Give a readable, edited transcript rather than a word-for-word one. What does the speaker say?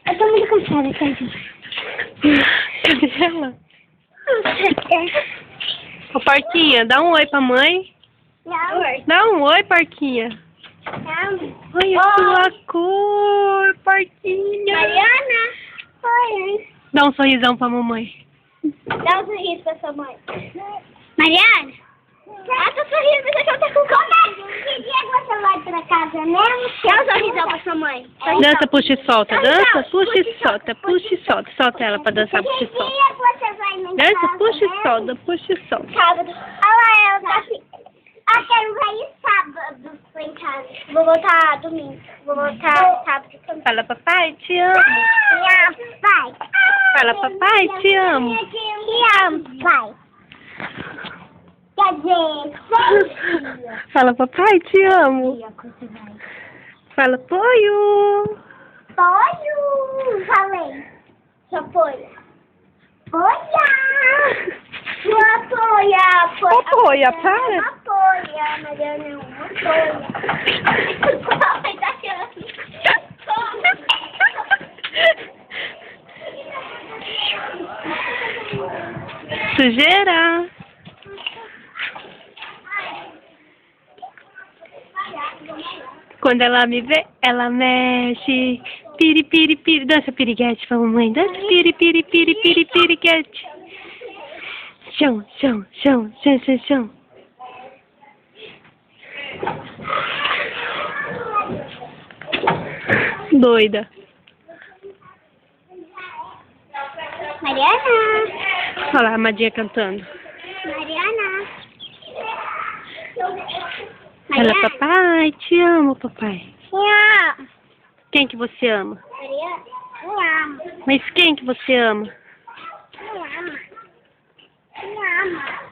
Eu tô muito cansada, Tadinho. Cadê ela? Ô, Parquinha, dá um oi pra mãe. Não. Dá um oi, Parquinha. Não. Olha a sua cor, Parquinha. Mariana. Oi. Dá um sorrisão pra mamãe. Dá um sorriso pra sua mãe. Mariana. Ah, tô sorrindo, mas eu já tô com fome. Que dia você vai pra casa mesmo? Dá um sorrisão pra sua mãe. Dança, puxa e solta. Dança, puxa e solta. Puxa e solta. Solta ela pra dançar, puxa e Que solta. dia você vai na Dança, casa puxa e mesmo? solta. Puxa e solta. Sábado. Olha, eu tá aqui. Eu quero ir sábado lá em casa. Vou voltar domingo. Vou voltar sábado também. Fala, papai, te amo. Te amo, pai. Fala, papai, te amo. Te amo, pai. Quer dizer, Fala, papai, te amo. Fala, Poio. Polho. Falei. Sua polha. Polha. Sua polha. Ô, Poia, para. Uma polha, Mariana é uma polha. Ai, tá chorando. Sujeira. Quando ela me vê, ela mexe. Piri, piri, piri. Dança piriguete pra mamãe. Dança piri, piri, piri, piri, piriguete. Chão, chão, chão, chão, chão, chão. Doida. Mariana. Olha lá a Amadinha cantando. Mariana. Fala, papai, te amo, papai. Mariana. Quem que você ama? Mariana. Me ama. Mas quem que você ama? Me ama. Me ama.